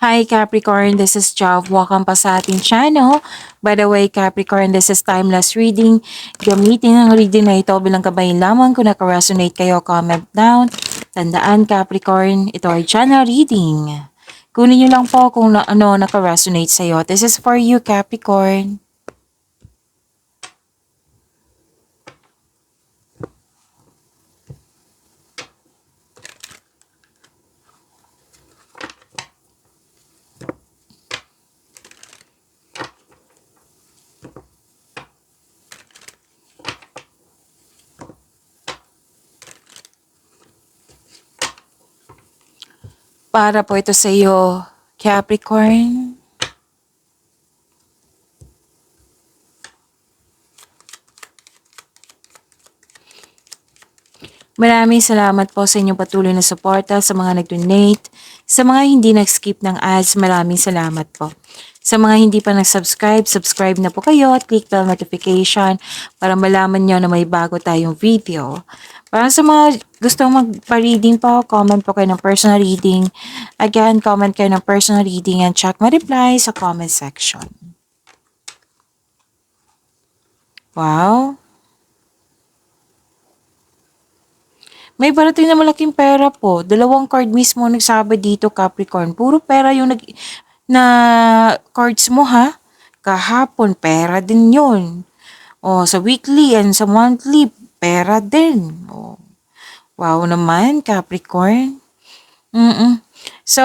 Hi Capricorn, this is Jav. Welcome pa sa ating channel. By the way, Capricorn, this is timeless reading. Gamitin ang reading na ito bilang kabayan lamang. Kung naka-resonate kayo, comment down. Tandaan Capricorn, ito ay channel reading. Kunin nyo lang po kung ano naka-resonate sa'yo. This is for you Capricorn. Para po ito sa iyo, Capricorn. Maraming salamat po sa inyong patuloy na suporta, sa mga nag-donate, sa mga hindi nag-skip ng ads, maraming salamat po. Sa mga hindi pa nag-subscribe, subscribe na po kayo at click bell notification para malaman nyo na may bago tayong video. Para sa mga gustong magpa-reading po, comment po kayo ng personal reading. Again, comment kayo ng personal reading and check my reply sa comment section. Wow! May parating na malaking pera po. Dalawang card mismo nagsabi dito, Capricorn. Puro pera yung na cards mo ha. Kahapon, pera din yun. O, sa weekly and sa monthly, pera din. O, wow naman, Capricorn. So,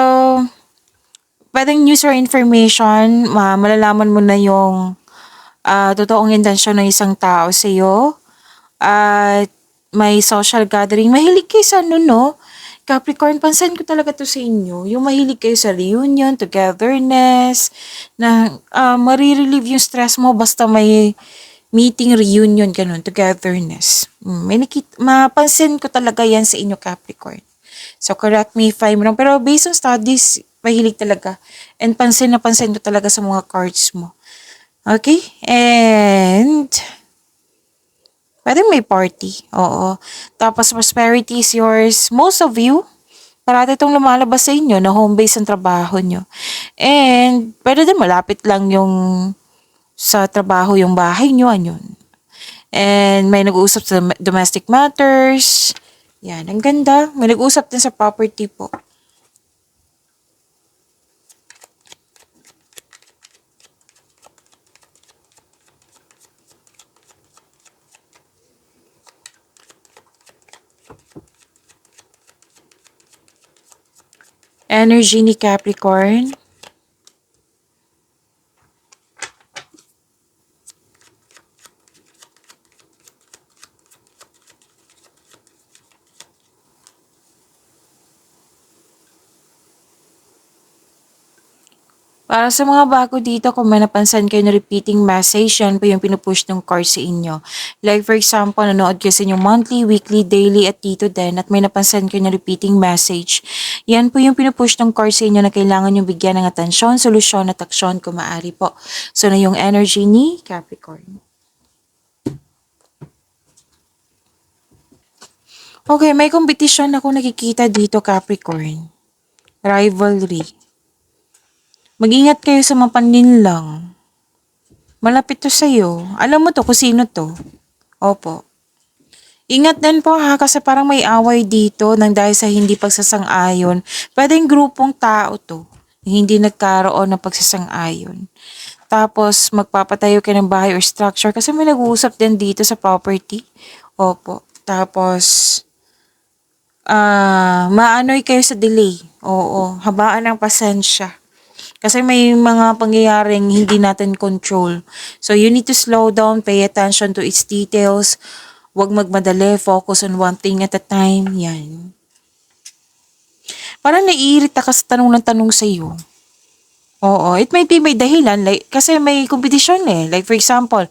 pwedeng news or information, malalaman mo na yung totoong intensyon ng isang tao sa iyo. At may social gathering. Mahilig kayo sa ano, no? Capricorn, pansin ko talaga to sa inyo. Yung mahilig kayo sa reunion, togetherness, na marirelieve yung stress mo basta may meeting, reunion, ganun, togetherness. Mapansin ko talaga yan sa inyo, Capricorn. So, correct me if I'm wrong. Pero based on studies, mahilig talaga. And pansin na pansin ko talaga sa mga cards mo. Okay? And pwede may party. Oo. Tapos prosperity is yours. Most of you, parati itong lumalabas sa inyo na home base ang trabaho nyo. And pwede din malapit lang yung sa trabaho yung bahay nyo. Anyun. And may nag-uusap sa domestic matters. Yan, ang ganda. May nag-uusap din sa property po. Energy ni Capricorn. Para sa mga bago dito, kung may napansin kayo na repeating message, yan po yung pinupush ng card sa inyo. Like for example, nanood kayo sa inyong monthly, weekly, daily at dito din at may napansin kayo na repeating message. Yan po yung pinupush ng card sa inyo na kailangan yung bigyan ng atensyon, solusyon at aksyon kung maaari po. So na yung energy ni Capricorn. Okay, may competition ako nakikita dito, Capricorn. Rivalry. Mag-ingat kayo sa mapanlinlang. Malapit to sa'yo. Alam mo to kung sino to. Opo. Ingat din po ha kasi parang may away dito nang dahil sa hindi pagsasang-ayon. Pwedeng grupong tao to. Hindi nagkaroon ng pagsasang-ayon. Tapos magpapatayo kayo ng bahay or structure kasi may nag-uusap din dito sa property. Opo. Tapos maanoy kayo sa delay. Oo. Habaan ng pasensya. Kasi may mga pangyayaring hindi natin control. So, you need to slow down, pay attention to its details. Huwag magmadali, focus on one thing at a time. Yan. Parang naiirita ka sa tanong ng tanong sa iyo. Oo, it might be may dahilan. Like, kasi may competition eh. Like for example,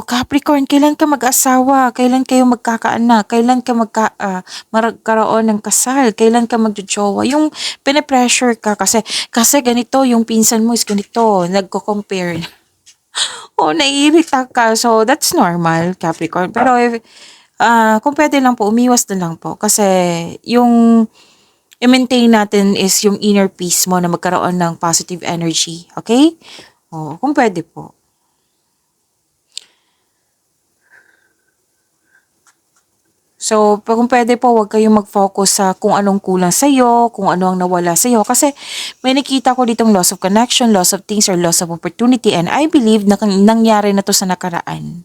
Capricorn, kailan ka mag-asawa? Kailan kayo magkakaanak? Kailan ka magkaroon ng kasal? Kailan ka magjojowa? Yung pinapressure ka kasi ganito, yung pinsan mo is ganito. Nagko-compare. Naiirita ka. So, that's normal, Capricorn. Pero kung pwede lang po, umiwas na lang po. Kasi yung i-maintain natin is yung inner peace mo na magkaroon ng positive energy. Okay? Oo, kung pwede po. So, kung pwede po, huwag kayong mag-focus sa kung anong kulang sa'yo, kung ano ang nawala sa'yo. Kasi may nakita ko ditong loss of connection, loss of things, or loss of opportunity. And I believe na nangyari na to sa nakaraan.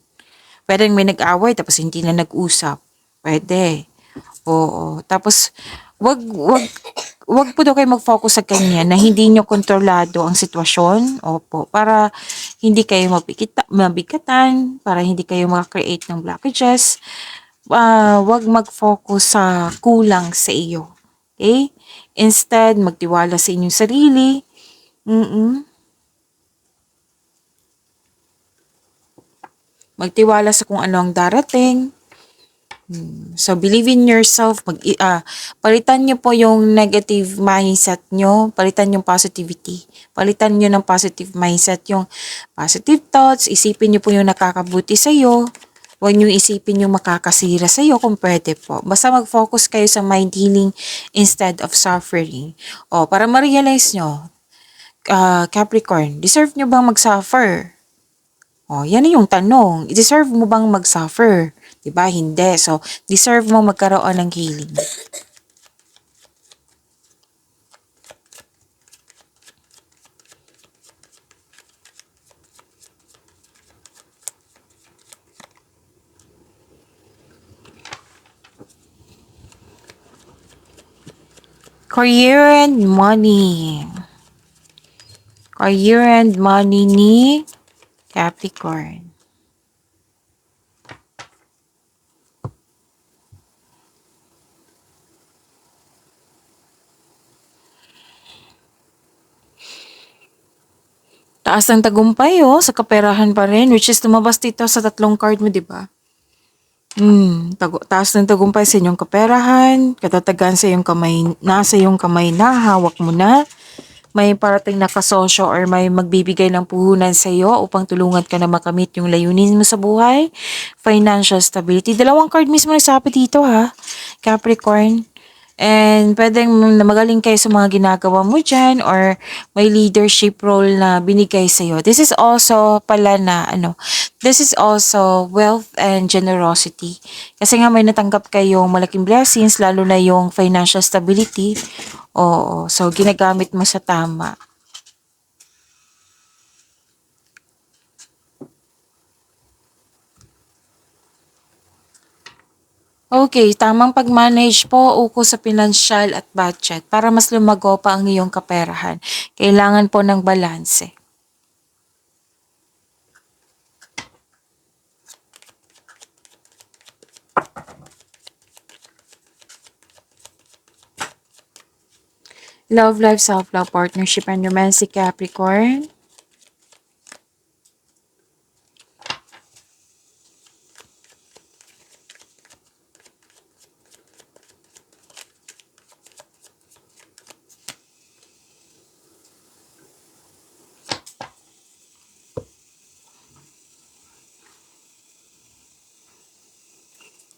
Pwedeng may nag-away tapos hindi na nag-usap. Pwede. Oo. Tapos, wag po daw kayo mag-focus sa kanya na hindi nyo kontrolado ang sitwasyon. Opo. Para hindi kayo mabigatan, para hindi kayo maka-create ng blockages. Wag mag-focus sa kulang sa iyo. Okay? Instead, magtiwala sa inyong sarili. Magtiwala sa kung ano ang darating. So, believe in yourself. Palitan nyo po yung negative mindset nyo. Palitan yung positivity. Palitan nyo ng positive mindset. Yung positive thoughts. Isipin nyo po yung nakakabuti sa'yo. Huwag nyo isipin yung makakasira sa'yo kung pwede po. Basta mag-focus kayo sa mind healing instead of suffering. Para ma-realize nyo, Capricorn, deserve nyo bang mag-suffer? Yan na yung tanong. Deserve mo bang mag-suffer? Diba? Hindi. So, deserve mo magkaroon ng healing. Career and money. Career and money ni Capricorn. Taas ng tagumpay sa kaperahan pa rin, which is lumabas dito sa tatlong card mo, di ba? Taas ng tagumpay sa inyong kaperahan, katatagan sa iyong kamay, nasa iyong kamay na, hawak mo na. May parating na kasosyo or may magbibigay ng puhunan sa iyo upang tulungan ka na makamit yung layunin mo sa buhay. Financial stability. Dalawang card mismo nagsabi dito Capricorn. And pwedeng magaling kayo sa mga ginagawa mo dyan or may leadership role na binigay sa'yo. This is also this is also wealth and generosity. Kasi nga may natanggap kayong malaking blessings, lalo na yung financial stability. So ginagamit mo sa tama. Okay, tamang pag-manage po ukol sa pinansyal at budget para mas lumago pa ang iyong kaperahan. Kailangan po ng balanse. Love life, self-love, partnership, and romance, Capricorn.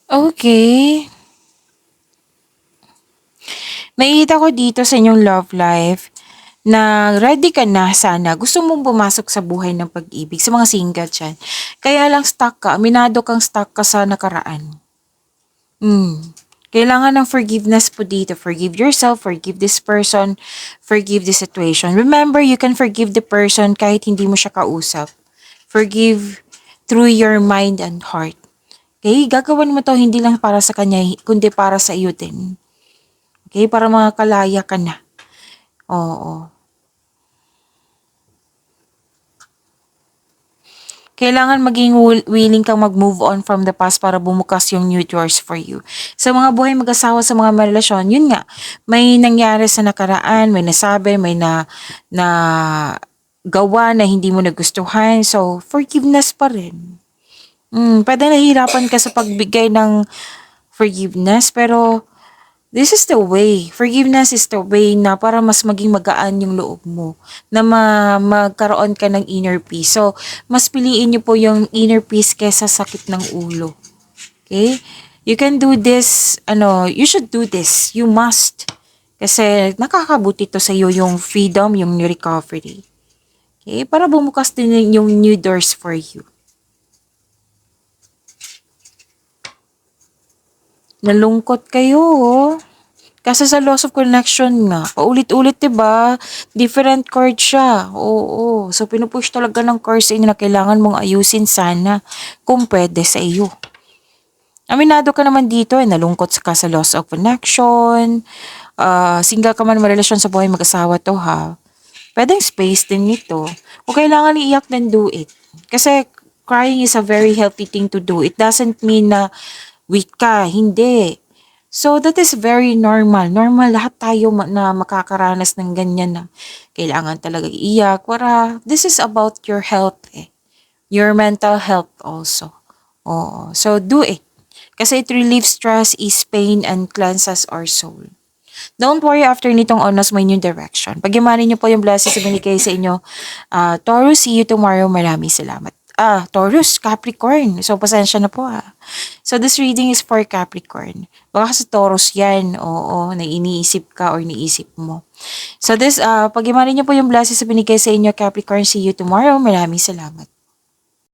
Okay. Makikita ko dito sa inyong love life na ready ka na sana. Gusto mong pumasok sa buhay ng pag-ibig sa mga single dyan. Kaya lang stuck ka. Aminado kang stuck ka sa nakaraan. Kailangan ng forgiveness po dito. Forgive yourself, forgive this person, forgive this situation. Remember, you can forgive the person kahit hindi mo siya kausap. Forgive through your mind and heart. Okay? Gagawin mo to hindi lang para sa kanya, kundi para sa iyo din. Okay? Para makakalaya ka na. Oo. Kailangan maging willing kang mag-move on from the past para bumukas yung new doors for you. Sa mga buhay mag-asawa, sa mga relasyon, yun nga, may nangyari sa nakaraan, may nasabi, may na gawa na hindi mo nagustuhan. So, forgiveness pa rin. Pwede nahihirapan ka sa pagbigay ng forgiveness, pero this is the way. Forgiveness is the way na para mas maging magaan yung loob mo. Na magkaroon ka ng inner peace. So, mas piliin niyo po yung inner peace kesa sakit ng ulo. Okay? You can do this, you should do this. You must. Kasi nakakabuti to sa iyo yung freedom, yung recovery. Okay? Para bumukas din yung new doors for you. Nalungkot kayo, oh. Kasi sa loss of connection nga, paulit-ulit, 'di ba? Different card siya. Oo. So, pinupush talaga ng cards sa inyo na kailangan mong ayusin sana kung pwede sa iyo. Aminado ka naman dito, nalungkot ka sa loss of connection. Single ka man marelasyon sa buhay mag-asawa to, ha. Pwedeng space din nito. Kung kailangan iiyak, then do it. Kasi crying is a very healthy thing to do. It doesn't mean na weak ka. Hindi. So, that is very normal. Normal, lahat tayo na makakaranas ng ganyan na kailangan talaga iiyak. Para, this is about your health eh. Your mental health also. Oo. So, do it. Kasi it relieves stress, ease pain, and cleanses our soul. Don't worry after nitong onas may new direction. Pagyamanin niyo po yung blessings na binigay sa inyo. Taurus, see you tomorrow. Maraming salamat. Taurus, Capricorn. So, pasensya na po So, this reading is for Capricorn. Baka sa Taurus yan. Oo, na iniisip ka or iniisip mo. So, pagyamanin niyo po yung blessings na binigay sa inyo, Capricorn. See you tomorrow. Maraming salamat.